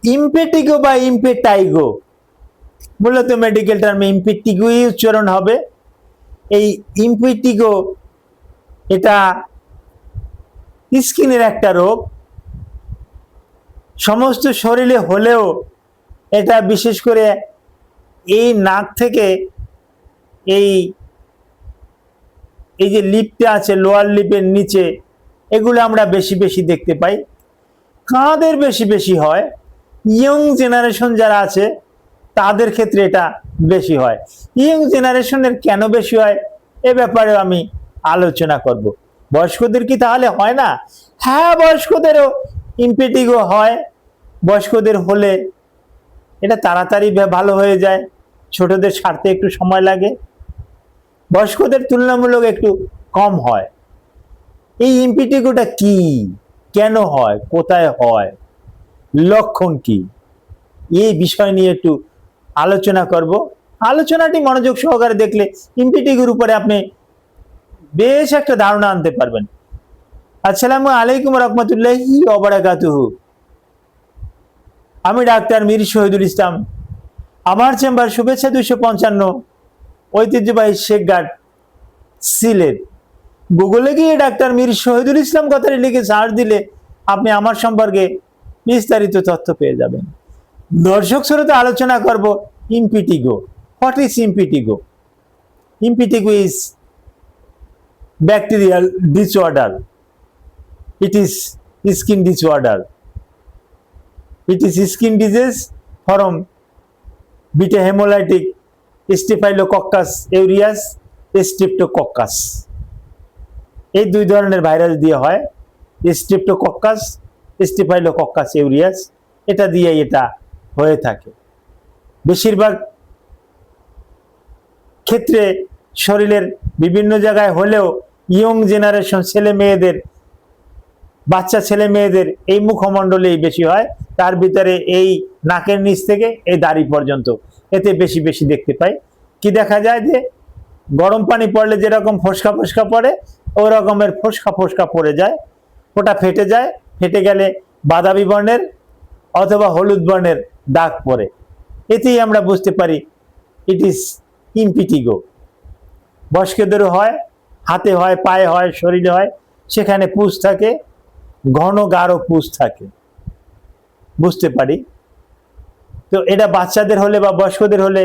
Impetigo বা ইমপেটাইগো, মূলত medical টার্মে ইমপেটিগোই উচ্চারণ হবে। এই ইমপেটিগো এটা স্কিনের একটা রোগ, সমস্ত শরীরে হলেও এটা বিশেষ করে এই নাক থেকে এই যে লিপটা আছে, লোয়ার লিপের নিচে, এগুলো আমরা বেশি বেশি দেখতে পাই। কাদের বেশি বেশি হয়? ইয়ং জেনারেশন যারা আছে তাদের ক্ষেত্রে এটা বেশি হয়। ইয়ং জেনারেশনের কেন বেশি হয় এ ব্যাপারে আমি আলোচনা করব। বয়স্কদের কি তাহলে হয় না? হ্যাঁ, বয়স্কদেরও ইমপেটিগো হয়। বয়স্কদের হলে এটা তাড়াতাড়ি ভালো হয়ে যায়, ছোটদের সারতে একটু সময় লাগে, বয়স্কদের তুলনামূলক একটু কম হয়। এই ইমপেটিগোটা কি, কেন হয়, কোথায় হয়, লক্ষণ কি, এই বিষয় নিয়ে একটু আলোচনা করব। আলোচনাটি মনোযোগ সহকারে দেখলে ইমপেটিগোর উপরে আপনি বেশ একটা ধারণা আনতে পারবেন। আসসালামু আলাইকুম রহমতুল্লাহি ওয়া বারাকাতুহু। আমি ডাক্তার মীর শহীদুল ইসলাম। আমার চেম্বার শুভেচ্ছা 255, ঐতিহ্যবাহী শেখঘাট, সিলেট। গুগলে গিয়ে ডাক্তার মীর শহীদুল ইসলাম কথাটি লিখে সার্চ দিলে আপনি আমার সম্পর্কে বিস্তারিত তথ্য পেয়ে যাবেন। দর্শক শ্রোতা, আলোচনা করব impetigo. What is impetigo? Impetigo is bacterial disorder. It is skin disorder. It is skin disease from beta hemolytic Staphylococcus aureus streptococcus. এই দুই ধরনের ভাইরাস দিয়ে হয়, স্ট্রেপ্টোকক্কাস, স্টেফাইলোকক্কাস এউরিয়াস, এটা দিয়ে এটা হয়ে থাকে। বেশিরভাগ ক্ষেত্রে শরীরের বিভিন্ন জায়গায় হলেও ইয়ং জেনারেশন ছেলে মেয়েদের, বাচ্চা ছেলে মেয়েদের এই মুখমণ্ডলেই বেশি হয়। তার ভিতরে এই নাকের নিচ থেকে এই দাড়ি পর্যন্ত এতে বেশি বেশি দেখতে পাই। কি দেখা যায় যে গরম পানি পড়লে যেরকম ফোসকা ফোসকা পড়ে, ওই রকমের ফোসকা ফোসকা পড়ে যায়, ওটা ফেটে যায়, ফেটে গেলে বাদামি বর্ণের অথবা হলুদ বর্ণের দাগ পড়ে। এতেই আমরা বুঝতে পারি ইট ইজ ইমপেটিগো। বয়স্কদেরও হয়, হাতে হয়, পায়ে হয়, শরীরে হয়, সেখানে পুঁজ থাকে, ঘন গাঢ় পুঁজ থাকে, বুঝতে পারি। তো এটা বাচ্চাদের হলে বা বয়স্কদের হলে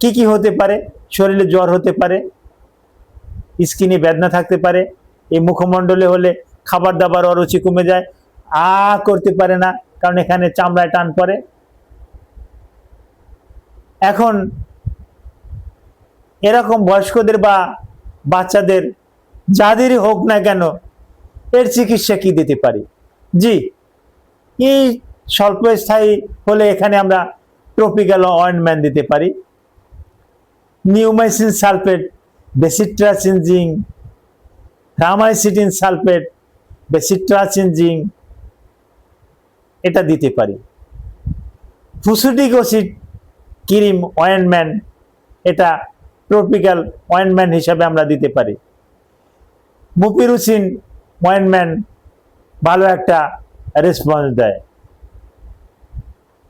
কি কি হতে পারে? শরীরে জ্বর হতে পারে, স্কিনে বেদনা থাকতে পারে। এই মুখমণ্ডলে হলে খাবার দাবার অরুচি কমে যায়, করতে পারে না, কারণ এখানে চামড়ায় টান পড়ে। এখন এরকম বয়স্কদের বা বাচ্চাদের যাদেরই হোক না কেন, এর চিকিৎসা কি দিতে পারি? জি, এই স্বল্পস্থায়ী হলে এখানে আমরা ট্রপিক্যাল অয়েন্টমেন্ট দিতে পারি। Neomycin sulphate, bacitracin zinc, framycetin sulphate, bacitracin zinc, এটা দিতে পারি। ফুসুটিক অ্যাসিড ক্রিম অয়েন্টমেন্ট, এটা ট্রপিক্যাল অয়েন্টমেন্ট হিসাবে আমরা দিতে পারি। মুপিরুসিন অয়েন্টমেন্ট ভালো একটা রেসপন্স দেয়।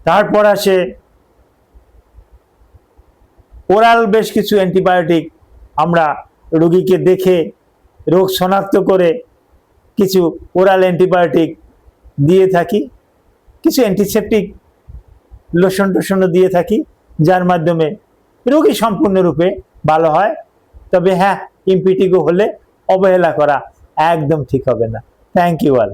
তারপর আসে ওরাল বেশ কিছু অ্যান্টিবায়োটিক, আমরা রোগীকে দেখে রোগ শনাক্ত করে কিছু ওরাল অ্যান্টিবায়োটিক দিয়ে থাকি, কিছু অ্যান্টিসেপটিক লোশন টোশনও দিয়ে থাকি, যার মাধ্যমে রোগী সম্পূর্ণরূপে ভালো হয়। তবে হ্যাঁ, ইমপেটিগো হলে অবহেলা করা একদম ঠিক হবে না। Thank you all.